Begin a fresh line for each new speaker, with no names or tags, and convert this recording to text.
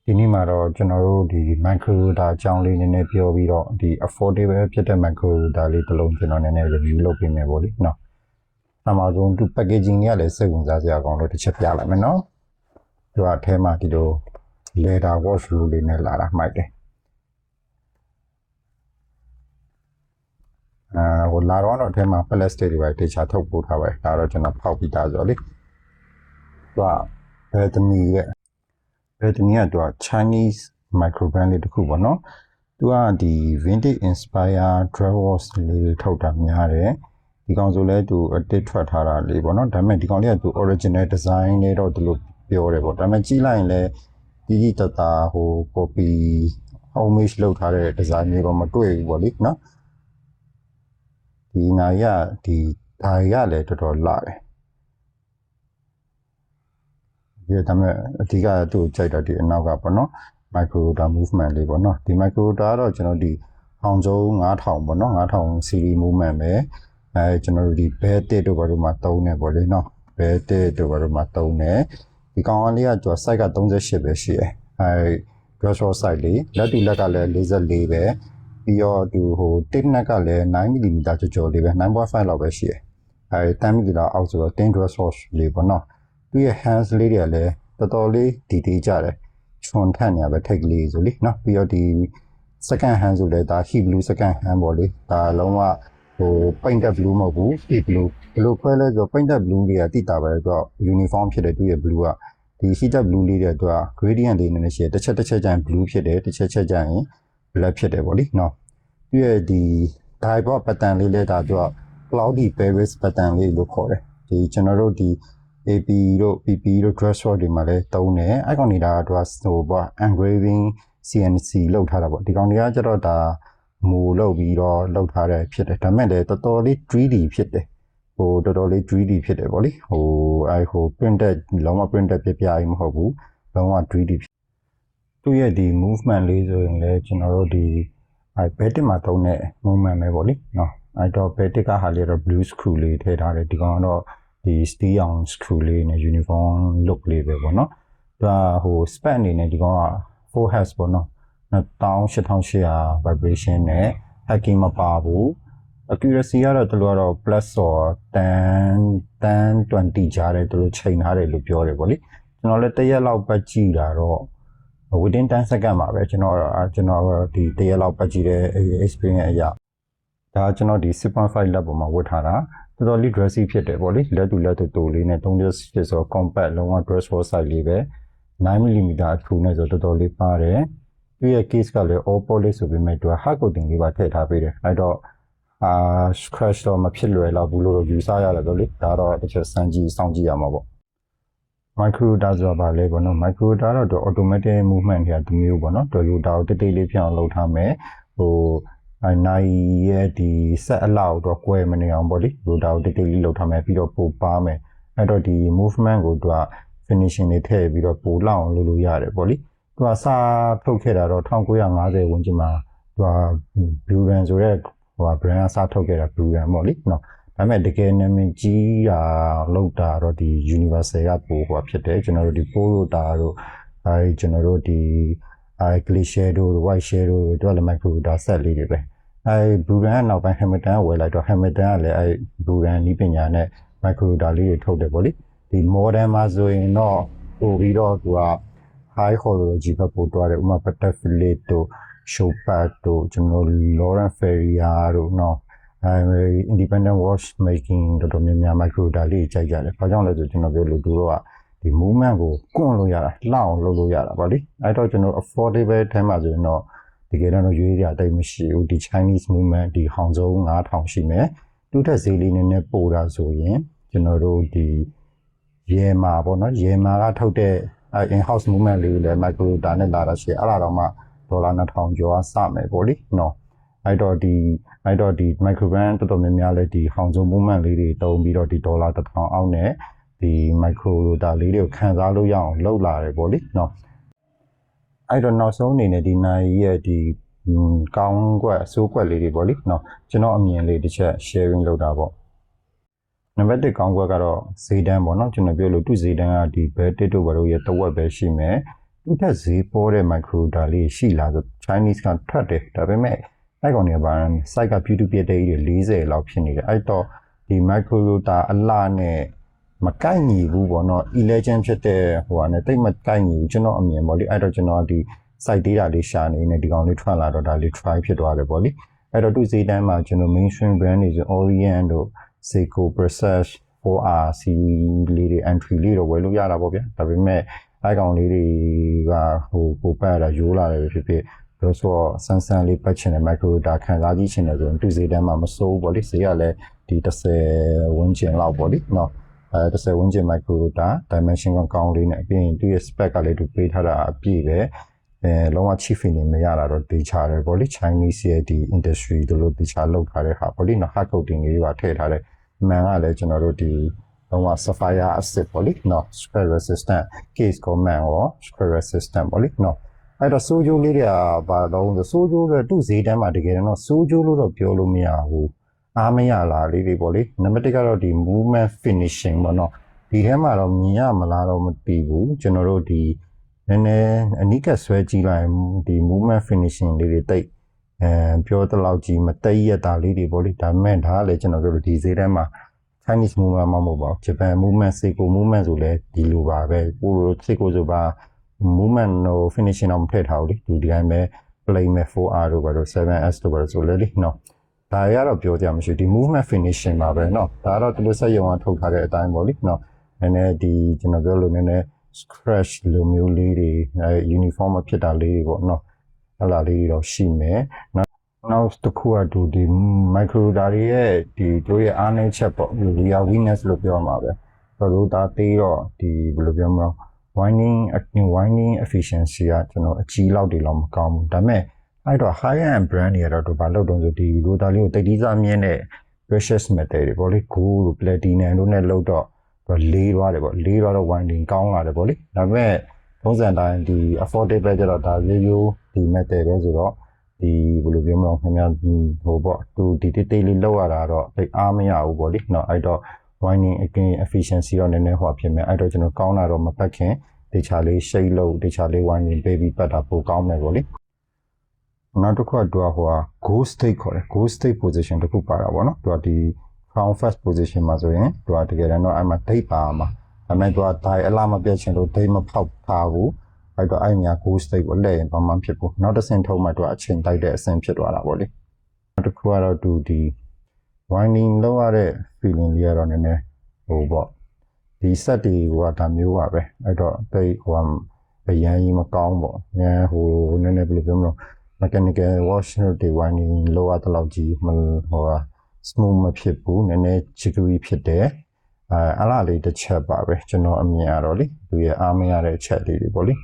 ဒီနေ့မှာတော့ကျွန်တော်တို့ဒီ micro router အကြောင်းလေးနည်းနည်းပြောပြီးတော့ဒီ affordable ဖြစ်တဲ့ micro router လေးတစ်လုံးကျွန်တော်နည်းနည်း review လုပ်ပေးမယ်ပေါ့လေနော်။နောက်မှဆုံးသူ packaging တွေကလည်းစိတ်ဝင်စားစရာကောင်းလို့တစ်ချက်ပြလိုက်မယ်နော်။သူကအထဲမှာဒီလို leather wash လေးနဲ့လာတာမှိုက်တယ်။ဟိုလာတော့အထဲမှာ plastic တွေပဲတေချာထုတ်ပို့ထားပါတယ်။ဒါတော့ကျွန်တော်ဖောက်ပြီးသားဆိုတော့လေ။သူကဘယ်တနည်းရဲ့ဒီနေ့ကတော့ Chinese micro brand လေးတစ်ခုပေါ့နော်။သူကဒီ vintage inspire dress wash လေးထုတ်တာများတယ်။ဒီကောင်ဆိုလဲသူအတစ်ထွက်ထားတာလေးပေါ့နော်။ဒါပေမဲ့ဒီကောင်လေးကသူ original design လေးတော့ဒီလိုပြောတယ်ပေါ့။ဒါပေမဲ့ကြည့်လိုက်ရင်လည်းကြီးတတာဟို copy homemade လုပ်ထားတဲ့ design မျိုးတော့မတွေ့ဘူးပေါ့လေနော်။ဒီနာရီကဒီဓာရီကလည်းတော်တော်လာတယ်။ဒီဒါမဲ့အဓိကသူ့ကိုကြိုက်တာဒီအနောက်ကပေါ့နော် micro router movement လေးပေါ့နော်ဒီ micro router ကတော့ကျွန်တော်ဒီအောင်ကျုံ9000ပေါ့နော်9000 series movement ပဲကျွန်တော်တို့ဒီ bell တစ်တို့ဘာလို့မှသုံးနေပေါ့လေနော် bell တစ်တို့ဘာလို့မှသုံးနေဒီကောင်လေးကသူက size က38ပဲရှိတယ်brush off size လေးလက်တူလက်ကလည်း44ပဲပြီးတော့သူဟို tip neck ကလည်း 9mm ကျော်လေးပဲ 9.5 လောက်ပဲရှိတယ်10mm အောက်ဆိုတော့10 brush off လေးပေါ့နော်သူရဲ့ hands လေးတွေကလည်းတော်တော်လေး detail ကြတယ်ချွန်ထန့်နေရပဲထိတ်ကလေးဆိုလေနော်ပြီးတော့ဒီ second hand ဆိုလဲဒါ heat blue second hand ပေါ့လေဒါလုံးဝဟို painted blue မဟုတ်ဘူး heat blue ဘယ်လိုခွဲလဲဆိုတော့ painted blue တွေကတိတာပဲဆိုတော့ uniform ဖြစ်တယ်သူရဲ့ blue ကဒီ heated blue လေးတွေသူက gradient လေးနည်းနည်းရှိတယ်တစ်ချက်ကျရင် blue ဖြစ်တယ်တစ်ချက်ကျရင် black ဖြစ်တယ်ပေါ့လေနော်သူရဲ့ဒီ dye pattern လေးလဲဒါသူက cloudy paris pattern လေးလို့ခေါ်တယ်ဒီကျွန်တော်တို့ဒီAP တို့ PP တို့ dress shot တွေမှာလည်းသုံးတယ်အဲ့ကောင်နေတာကတော့ဟိုပေါ့ engraving CNC လောက်ထားတာပေါ့ဒီကောင်တွေကကျတော့ဒါမူလောက်ပြီးတော့လောက်ထားတယ်ဖြစ်တယ်ဒါပေမဲ့လည်းတော်တော်လေး 3D ဖြစ်တယ်ဟိုတော်တော်လေး 3D ဖြစ်တယ်ပေါ့လေဟိုအဲ့ဟို printed လုံးဝ printed ပြပြကြီးမဟုတ်ဘူးလုံးဝ 3D သူ့ရဲ့ဒီ movement လေးဆိုရင်လည်းကျွန်တော်တို့ဒီအဲ့ Batik မှာသုံးတဲ့ movement ပဲပေါ့လေနော်အဲ့တော့ Batik ကဟာလေးတော့ blue screw လေးထည့်ထားတယ်ဒီကောင်ကတော့ဒီ steel on screw လေးနဲ့ uniform look လေးပဲပေါ့နော်ဒါဟို span အနေနဲ့ဒီကောင်က 4 hertz ပေါ့နော်18800 vibration နဲ့ hacking မပါဘူး accuracy ကတော့သူတို့ကတော့ plus or 10 20 ကြားတယ်သူတို့ချိန်ထားတယ်လို့ပြောတယ်ပေါ့လေကျွန်တော်လည်းတရက်လောက်ပတ်ကြည့်တာတော့ within 10 second ပါပဲကျွန်တော်ဒီတရက်လောက်ပတ်ကြည့်တဲ့ experience အရာဒါကျွန်တော်ဒီ 6.5 lap ပေါ်မှာဝတ်ထားတာတော်တော်လေး dressy ဖြစ်တယ်ပေါ့လေလက်တူတိုလေးနဲ့3ဖြစ်ဆို compact လုံးဝ dress for size လေးပဲ 9mm အထူနဲ့ဆိုတော်တော်လေးပါတယ်သူရဲ့ case ကလည်း all polish ဆိုပေမဲ့သူက hard coating လေးပါထည့်ထားပေးတယ်အဲ့တော့scratch တော့မဖြစ်လွယ်တော့ဘူးလို့ယူဆရတယ်ပေါ့လေဒါတော့တစ်ချက်စောင့်ကြည့်ရမှာပေါ့ micro router ဆိုတာဗာလဲပေါ့နော် micro router တော့ automatic movement တွေကဒီမျိုးပေါ့နော် Toyota ကိုတိတ်လေးဖြစ်အောင်လုပ်ထားမယ်ဟိုနိုင်ရဲ့ဒီ set အလောက်တော့ကွဲမနေအောင်ပေါ့လေ router ကိုတိတ်လေးလုပ်ထားမယ်ပြီးတော့ပိုပါမယ်အဲ့တော့ဒီ movement ကိုသူက finishing တွေထည့်ပြီးတော့ပိုလောက်အောင်လုပ်လို့ရတယ်ပေါ့လေသူကစာထုတ်ခဲ့တာတော့1950ဝန်းကျင်မှာသူက Blue Ran ဆိုတဲ့ဟို brand ကစာထုတ်ခဲ့တာ Blue Ran ပေါ့လေနော်ဒါပေမဲ့တကယ်နာမည်ကြီးတာလောက်တာတော့ဒီ Universal ကပိုဟိုဖြစ်တယ်ကျွန်တော်တို့ဒီ Pro router တို့ကျွန်တော်တို့ဒီGlacier တို့ White Share တို့တို့လည်း micro router set လေးတွေပဲBlue Ran ကနောက်ပိုင်း Hamilton ကဝယ်လိုက်တော့ Hamilton ကလည်းBlue Ran နည်းပညာနဲ့ micro router လေးတွေထုတ်တယ်ပေါ့လေဒီ modern မှာဆိုရင်တော့ပို့ပြီးတော့သူက high quality ဘက်ပို့သွားတယ်ဥပမာ Patek Philippe တို့ Chopard တို့ကျွန်တော် Laurent Ferrier တို့နော်independent watch making တော်တော်များများ micro router လေးကြိုက်ကြတယ်။ဘာကြောင့်လဲဆိုကျွန်တော်ပြောလို့သူတို့ကဒီ movement ကိုကွန့်လို့ရတာလှအောင်လုပ်လို့ရတာပေါ့လေ။အဲ့တော့ကျွန်တော် affordable ထဲမှာဆိုရင်တော့တကယ်တော့ရွေးရတိတ်မရှိဘူးဒီ Chinese movement ဒီဟောင်စုံ9000ရှိမယ်။သူ့ထက်ဈေးလေးနည်းနည်းပိုတာဆိုရင်ကျွန်တော်တို့ဒီရေမာပေါ့နော်ရေမာကထုတ်တဲ့in house movement လေးလည်း micro router နဲ့လာတာရှိအဲ့ဒါတော့မှဒေါ်လာ2000ကျော်စမယ်ပေါ့လေနော်အဲ့တော့ဒီ micro brand တော်တော်များများလဲဒီဟောင်စုံ movement လေးတွေတုံးပြီးတော့ဒီဒေါ်လာ1000အောက်နဲ့ဒီ micro router လေးတွေကိုခံစားလို့ရအောင်လုပ်လာတယ်ပေါ့လေနော်အဲ့တော့နောက်ဆုံးအနေနဲ့ဒီနိုင်ရဲ့ဒီကောင်းကွက်အစိုးကွက်လေးတွေပေါ့လေနော်ကျွန်တော်အမြင်လေးတစ်ချက် sharing လုပ်တာပေါ့နံပါတ်1ကောင်းကွက်ကတော့ဈေးတန်းပေါ့နော်ကျွန်တော်ပြောလို့သူ့ဈေးတန်းကဒီဘဲတစ်တို့ဘာလို့ရဲ့တဝက်ပဲရှိမယ် သူထက်ဈေးပေါ်တဲ့ micro router လေးရှိလာဆို Chinese ကထွက်တယ်ဒါပေမဲ့အဲ့ကောင်တွေကဘာ site က P2P တဲ့ကြီးတွေ40လောက်ဖြစ်နေတယ်အဲ့တော့ဒီ micro router အလားနဲ့မကိုက်ညီဘူးပေါ့နော် election ဖြစ်တဲ့ဟိုဟာနဲ့တိတ်မကိုက်ညီဘူးကျွန်တော်အမြင်ပေါ့လေအဲ့တော့ကျွန်တော်ဒီ site data လေးရှာနေနေဒီကောင်လေးထွက်လာတော့ဒါလေး try ဖြစ်သွားတယ်ပေါ့လေအဲ့တော့သူ့ဈေးတန်းမှာကျွန်တော် mainstream brand တွေဆို Orient တို့ Seiko Presage 4R series လေးတွေ entry လေးတော့ဝယ်လို့ရတာပေါ့ဗျာဒါပေမဲ့အဲ့ကောင်လေးတွေကဟိုပိုပတ်ရတာရိုးလာတယ်ဖြစ်ဖြစ်လို့ဆိုတော့ဆန်းဆန်းလေးပတ်ချင်တဲ့ micro router ခံစားကြည့်ချင်တယ်ဆိုရင်သူ့ဈေးတန်းမှာမစိုးဘူးပေါ့လေဈေးကလည်းဒီ30ဝန်းကျင်လောက်ပေါ့လေနော်30ဝန်းကျင် micro router dimension ကောင်းလေးနဲ့ပြီးရင်သူ့ရဲ့ spec ကလည်းသူပေးထားတာအပြည့်ပဲလုံးဝ cheap feeling မရတာတော့တေချာတယ်ပေါ့လေ Chinese ရဲ့ဒီ industry တို့လို့တေချာလောက်ထားတဲ့ဟာပေါ့လေနော် hard coating လေးပါထည့်ထားတဲ့မှန်ကလည်းကျွန်တော်တို့ဒီလုံးဝ sapphire acid ပေါ့လေနော် scratch resistant case ကိုမှန်ရော scratch resistant ပေါ့လေနော်အဲ့တော့စိုးကျိုးလေးတွေကဘာတော့စိုးကျိုးတွေသူ့ဈေးတန်းမှာတကယ်တော့စိုးကျိုးလို့တော့ပြောလို့မရဘူးအားမရလားလေးတွေပေါ့လေနံပါတ်1ကတော့ဒီ movement finishing ပေါ့နော်ဒီထဲမှာတော့မြင်ရမလားတော့မသိဘူးကျွန်တော်တို့ဒီနည်းနည်းအနိကဆွဲကြည့်လိုက်ဒီ movement finishing လေးတွေတိတ်ပြောတလောက်ကြီးမတိတ်ရတာလေးတွေပေါ့လေဒါမဲ့ဒါကလည်းကျွန်တော်တို့ဒီဈေးထဲမှာ Chinese movement မဟုတ်ပါဘူး Japan movement Seiko movement ဆိုလဲဒီလိုပါပဲဟို Seiko ဆိုပါ movement no finishing တော့မထည့်ထားဘူးလေဒီတိုင်းပဲ plain မဲ့ 4R တို့ပါတော့ 7S တို့ပါတော့ဆိုလဲလေနော်ဒါရတော့ပြောကြမှာမရှိဒီ movement finishing ပါပဲเนาะဒါတော့သူတို့စက်ရုံကထုတ်ထားတဲ့အတိုင်းပေါ့လေเนาะနည်းနည်းဒီကျွန်တော်ပြောလို့နည်းနည်း scratch လိုမျိုးလေးတွေ uniform မဖြစ်တာလေးတွေပေါ့เนาะအဲ့လာလေးတွေတော့ရှိမယ်နောက်တစ်ခုကဒီ micro router တွေရဲ့ဒီတို့ရဲ့အားနည်းချက်ပေါ့ real weakness လို့ပြောမှာပဲတို့ဒါသေးတော့ဒီဘယ်လိုပြောမလဲ winding efficiency ကကျွန်တော်အကြီးလောက်တွေလောက်မကောင်းဘူးဒါပေမဲ့အဲ့တော့ high end brand တွေကတော့ဘာလို့တုံးဆိုဒီ router လေးကိုတိတ်တီးစားမြင့်တဲ့ precious metal တွေပေါ့လေ gold တို့ platinum တို့နဲ့လောက်တော့လေးသွားတယ်ပေါ့လေးသွားတော့ winding ကောင်းလာတယ်ပေါ့လေဒါပေမဲ့ပုံစံတိုင်းဒီ affordable ကြတော့ဒါလေးရိုးဒီ metal ပဲဆိုတော့ဒီဘယ်လိုပြောမလဲခင်ဗျာဟိုပေါ့သူဒီတိတ်တိတ်လေးလောက်ရတာတော့တိတ်အားမရဘူးပေါ့လေเนาะအဲ့တော့ winding efficiency တော့နည်းနည်းဟိုဖြစ်မယ်အဲ့တော့ကျွန်တော်ကောင်းတာတော့မပတ်ခင်တေချာလေး shade လို့တေချာလေး winding ပေးပြီးပတ်တာပိုကောင်းမယ်ပေါ့လေနောက်တစ်ခုကသူကဟို ghost state ခေါ်တယ် ghost state position တစ်ခုပါတာပေါ့နော်သူကဒီ crown first position မှာဆိုရင်သူကတကယ်တော့အဲ့မှာဒိတ်ပါမှာဒါပေမဲ့သူကဒိုင်အလားမပြတ်ချင်လို့ဒိတ်မဖောက်ထားဘူးအဲ့တော့အဲ့ညာ ghost state ကိုလဲရင်ဘာမှဖြစ်ဘူးနောက်တစ်ဆင့်ထုံးမှသူကအချိန်တိုက်တဲ့အဆင့်ဖြစ်သွားတာပေါ့လေနောက်တစ်ခုကတော့သူဒီ winding လောက်ရတဲ့ feeling လေးကတော့နည်းနည်းဟိုပေါ့ဒီ set တွေကဒါမျိုးပါပဲအဲ့တော့တိတ်ဟိုအရန်ကြီးမကောင်းပေါ့ညဟိုနည်းနည်းဘယ်လိုပြောမလဲ mechanical wash တွေ winding လောက်ရတဲ့လောက်ကြီးဟို smooth မဖြစ်ဘူးနည်းနည်း jiggery ဖြစ်တယ်အလားလေးတစ်ချက်ပါပဲကျွန်တော်အမြင်ရတော့လေသူရဲ့အားမရတဲ့အချက်လေးတွေပေါ့လေ